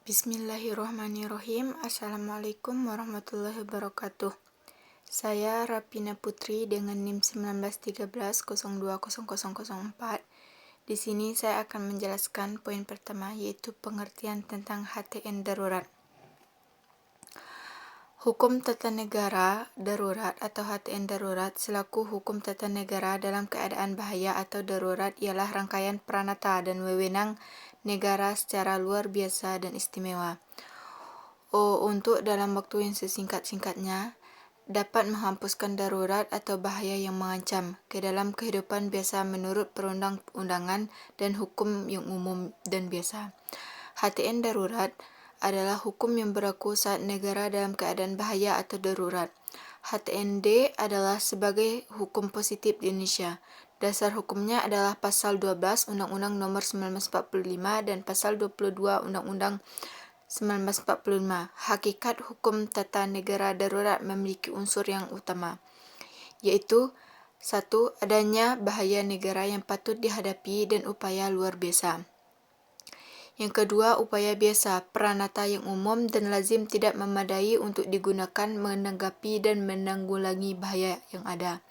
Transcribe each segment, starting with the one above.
Bismillahirrahmanirrahim. Assalamualaikum warahmatullahi wabarakatuh. Saya Rapina Putri dengan NIM 1913020004. Di sini saya akan menjelaskan poin pertama, yaitu pengertian tentang HTN darurat. Hukum Tata Negara Darurat atau HTN darurat selaku hukum tata negara dalam keadaan bahaya atau darurat ialah rangkaian peranata dan wewenang negara secara luar biasa dan istimewa. Untuk dalam waktu yang sesingkat-singkatnya dapat menghapuskan darurat atau bahaya yang mengancam ke dalam kehidupan biasa menurut perundang-undangan dan hukum yang umum dan biasa. HTN darurat adalah hukum yang berlaku saat negara dalam keadaan bahaya atau darurat. HTND adalah sebagai hukum positif di Indonesia. Dasar hukumnya adalah Pasal 12 Undang-Undang Nomor 1945 dan Pasal 22 Undang-Undang 1945. Hakikat hukum tata negara darurat memiliki unsur yang utama, yaitu 1. Adanya bahaya negara yang patut dihadapi dan upaya luar biasa. Yang kedua, upaya biasa, peranata yang umum dan lazim tidak memadai untuk digunakan menanggapi dan menanggulangi bahaya yang ada.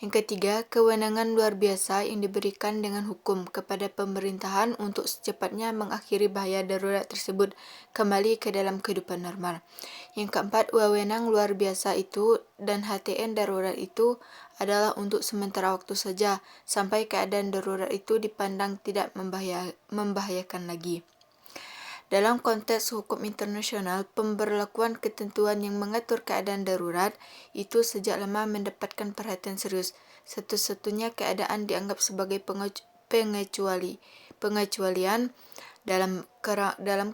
Yang ketiga, kewenangan luar biasa yang diberikan dengan hukum kepada pemerintahan untuk secepatnya mengakhiri bahaya darurat tersebut kembali ke dalam kehidupan normal. Yang keempat, wewenang luar biasa itu dan HTN darurat itu adalah untuk sementara waktu saja sampai keadaan darurat itu dipandang tidak membahayakan lagi. Dalam konteks hukum internasional, pemberlakuan ketentuan yang mengatur keadaan darurat itu sejak lama mendapatkan perhatian serius. Satu-satunya keadaan dianggap sebagai pengecualian dalam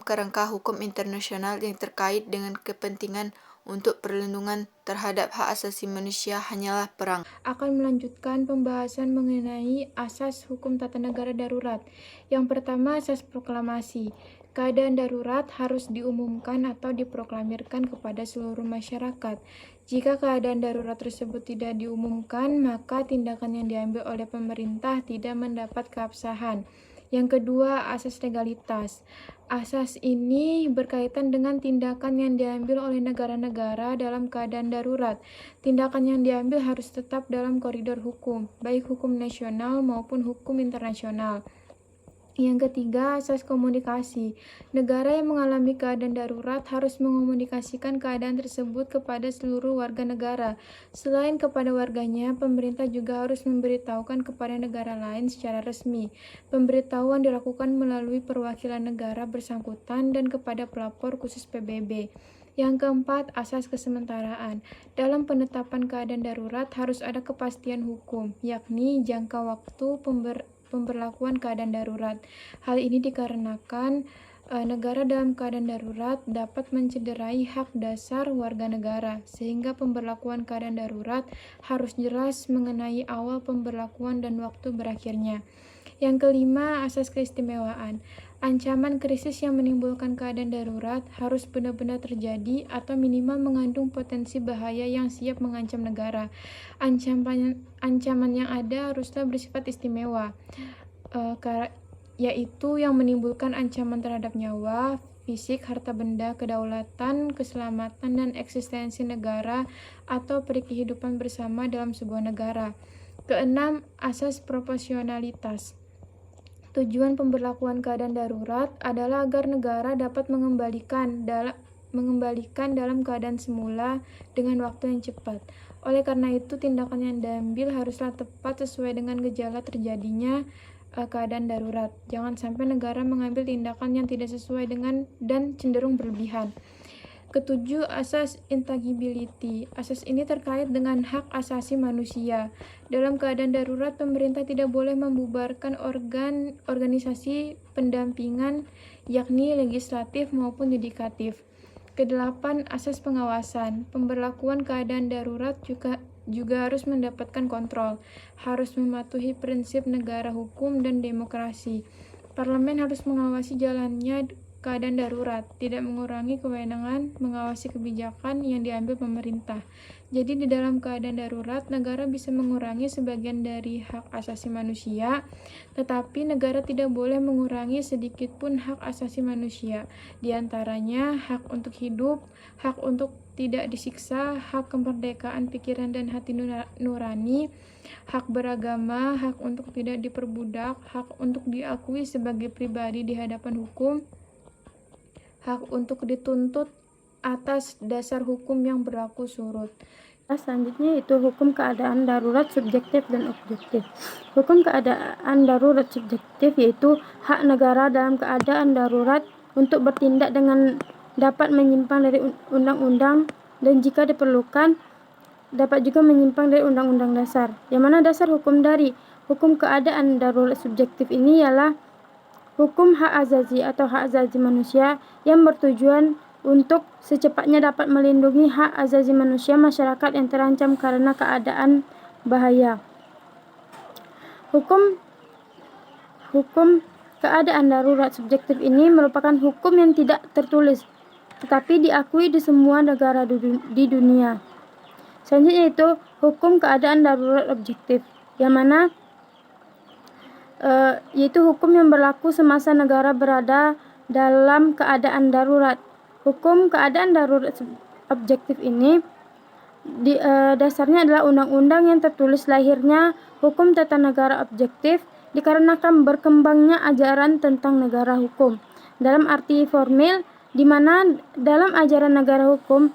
kerangka hukum internasional yang terkait dengan kepentingan untuk perlindungan terhadap hak asasi manusia hanyalah perang. Akan melanjutkan pembahasan mengenai asas hukum tata negara darurat. Yang pertama, asas proklamasi. Keadaan darurat harus diumumkan atau diproklamirkan kepada seluruh masyarakat. Jika keadaan darurat tersebut tidak diumumkan, maka tindakan yang diambil oleh pemerintah tidak mendapat keabsahan. Yang kedua, asas legalitas. Asas ini berkaitan dengan tindakan yang diambil oleh negara-negara dalam keadaan darurat. Tindakan yang diambil harus tetap dalam koridor hukum, baik hukum nasional maupun hukum internasional. Yang ketiga, asas komunikasi. Negara yang mengalami keadaan darurat harus mengomunikasikan keadaan tersebut kepada seluruh warga negara. Selain kepada warganya, pemerintah juga harus memberitahukan kepada negara lain secara resmi. Pemberitahuan dilakukan melalui perwakilan negara bersangkutan dan kepada pelapor khusus PBB. Yang keempat, asas kesementaraan. Dalam penetapan keadaan darurat harus ada kepastian hukum, yakni jangka waktu pemberlakuan keadaan darurat. Hal ini dikarenakan negara dalam keadaan darurat dapat mencederai hak dasar warga negara, sehingga pemberlakuan keadaan darurat harus jelas mengenai awal pemberlakuan dan waktu berakhirnya. Yang kelima, asas keistimewaan. Ancaman krisis yang menimbulkan keadaan darurat harus benar-benar terjadi atau minimal mengandung potensi bahaya yang siap mengancam negara. Ancaman yang ada haruslah bersifat istimewa, yaitu yang menimbulkan ancaman terhadap nyawa, fisik, harta benda, kedaulatan, keselamatan, dan eksistensi negara atau kehidupan bersama dalam sebuah negara. Keenam, asas proporsionalitas. Tujuan pemberlakuan keadaan darurat adalah agar negara dapat mengembalikan dalam keadaan semula dengan waktu yang cepat. Oleh karena itu, tindakan yang diambil haruslah tepat sesuai dengan gejala terjadinya keadaan darurat. Jangan sampai negara mengambil tindakan yang tidak sesuai dengan dan cenderung berlebihan. Ketujuh, asas intangibility. Asas ini terkait dengan hak asasi manusia. Dalam keadaan darurat, pemerintah tidak boleh membubarkan organisasi pendampingan, yakni legislatif maupun yudikatif. Kedelapan, asas pengawasan. Pemberlakuan keadaan darurat juga harus mendapatkan kontrol, harus mematuhi prinsip negara hukum dan demokrasi. Parlemen harus mengawasi jalannya keadaan darurat, tidak mengurangi kewenangan mengawasi kebijakan yang diambil pemerintah. Jadi di dalam keadaan darurat, negara bisa mengurangi sebagian dari hak asasi manusia, tetapi negara tidak boleh mengurangi sedikit pun hak asasi manusia. Di antaranya hak untuk hidup, hak untuk tidak disiksa, hak kemerdekaan pikiran dan hati nurani, hak beragama, hak untuk tidak diperbudak, hak untuk diakui sebagai pribadi di hadapan hukum, hak untuk dituntut atas dasar hukum yang berlaku surut. Selanjutnya itu hukum keadaan darurat subjektif dan objektif. Hukum keadaan darurat subjektif yaitu hak negara dalam keadaan darurat untuk bertindak dengan dapat menyimpang dari undang-undang dan jika diperlukan dapat juga menyimpang dari undang-undang dasar. Yang mana dasar hukum dari hukum keadaan darurat subjektif ini ialah hukum hak azazi atau hak azazi manusia yang bertujuan untuk secepatnya dapat melindungi hak azazi manusia masyarakat yang terancam karena keadaan bahaya. Hukum keadaan darurat subjektif ini merupakan hukum yang tidak tertulis tetapi diakui di semua negara di dunia. Selanjutnya itu hukum keadaan darurat objektif, yang mana yaitu hukum yang berlaku semasa negara berada dalam keadaan darurat. Hukum keadaan darurat objektif ini dasarnya adalah undang-undang yang tertulis. Lahirnya hukum tata negara objektif dikarenakan berkembangnya ajaran tentang negara hukum dalam arti formil, di mana dalam ajaran negara hukum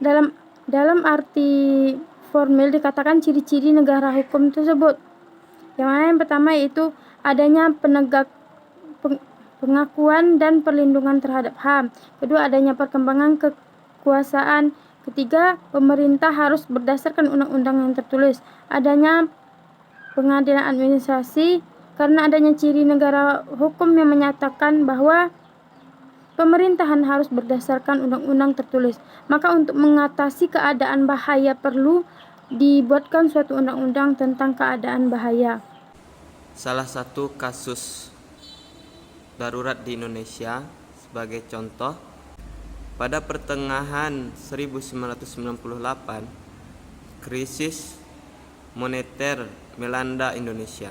dalam arti formil dikatakan ciri-ciri negara hukum tersebut. Yang mana yang pertama yaitu adanya pengakuan dan perlindungan terhadap HAM. Kedua, adanya perkembangan kekuasaan. Ketiga, pemerintah harus berdasarkan undang-undang yang tertulis. Adanya pengadilan administrasi karena adanya ciri negara hukum yang menyatakan bahwa pemerintahan harus berdasarkan undang-undang tertulis. Maka untuk mengatasi keadaan bahaya perlu dibuatkan suatu undang-undang tentang keadaan bahaya. Salah satu kasus darurat di Indonesia sebagai contoh, pada pertengahan 1998 krisis moneter melanda Indonesia.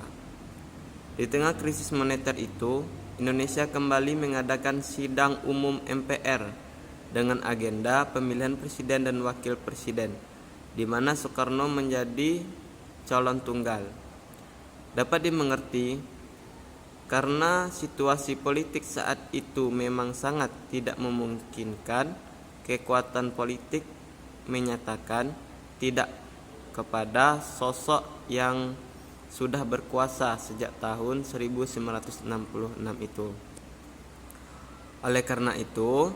Di tengah krisis moneter itu, Indonesia kembali mengadakan sidang umum MPR dengan agenda pemilihan presiden dan wakil presiden, di mana Soekarno menjadi calon tunggal. Dapat dimengerti karena situasi politik saat itu memang sangat tidak memungkinkan, kekuatan politik menyatakan tidak kepada sosok yang sudah berkuasa sejak tahun 1966 itu. Oleh karena itu,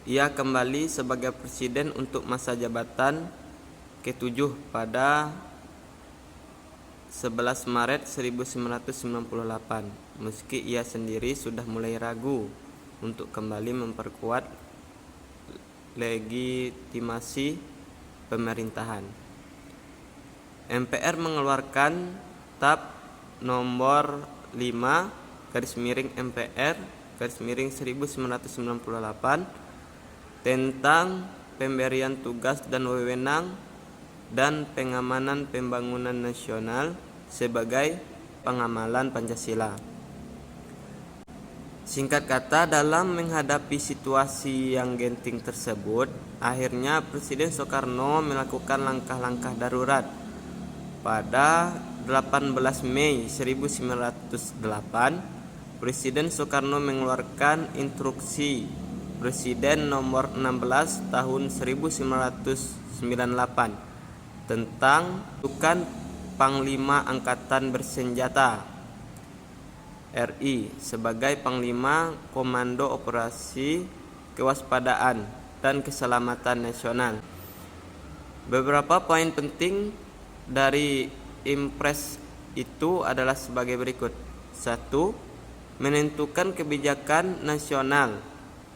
ia kembali sebagai presiden untuk masa jabatan ke-7 pada 11 Maret 1998, meski ia sendiri sudah mulai ragu untuk kembali memperkuat legitimasi pemerintahan. MPR mengeluarkan Tab nomor 5/MPR/1998 tentang pemberian tugas dan wewenang dan pengamanan pembangunan nasional sebagai pengamalan Pancasila. Singkat kata, dalam menghadapi situasi yang genting tersebut, akhirnya Presiden Soekarno melakukan langkah-langkah darurat. Pada 18 Mei 1908, Presiden Soekarno mengeluarkan Instruksi Presiden nomor 16 tahun 1998 tentang pembentukan Panglima Angkatan Bersenjata RI sebagai Panglima Komando Operasi Kewaspadaan dan Keselamatan Nasional. Beberapa poin penting dari Impres itu adalah sebagai berikut. 1. Menentukan kebijakan nasional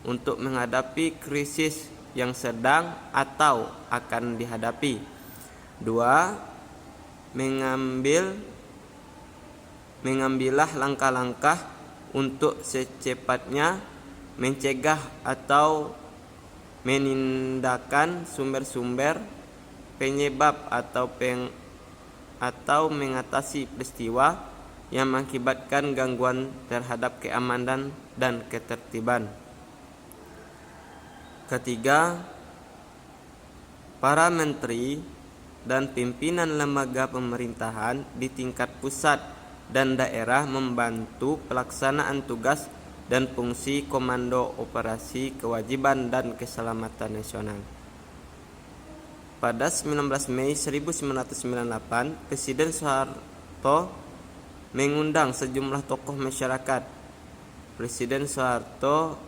untuk menghadapi krisis yang sedang atau akan dihadapi. 2. Mengambillah langkah-langkah untuk secepatnya mencegah atau menindakan sumber-sumber penyebab atau mengatasi peristiwa yang mengakibatkan gangguan terhadap keamanan dan ketertiban. Ketiga, para menteri dan pimpinan lembaga pemerintahan di tingkat pusat dan daerah membantu pelaksanaan tugas dan fungsi Komando Operasi Kewajiban dan Keselamatan Nasional. Pada 19 Mei 1998, Presiden Soeharto mengundang sejumlah tokoh masyarakat. Presiden Soeharto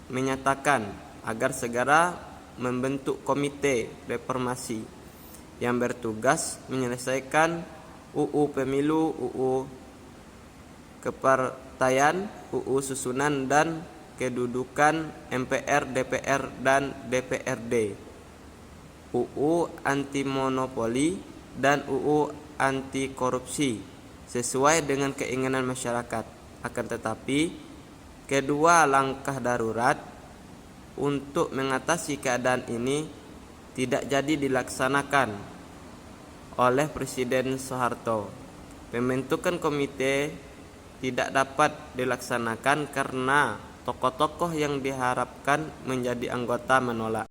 menyatakan agar segera membentuk komite reformasi yang bertugas menyelesaikan UU Pemilu, UU Kepartaian, UU Susunan dan Kedudukan MPR, DPR, dan DPRD, UU Anti Monopoli, dan UU Anti Korupsi sesuai dengan keinginan masyarakat. Akan tetapi, kedua langkah darurat untuk mengatasi keadaan ini tidak jadi dilaksanakan oleh Presiden Soeharto. Pembentukan komite tidak dapat dilaksanakan karena tokoh-tokoh yang diharapkan menjadi anggota menolak.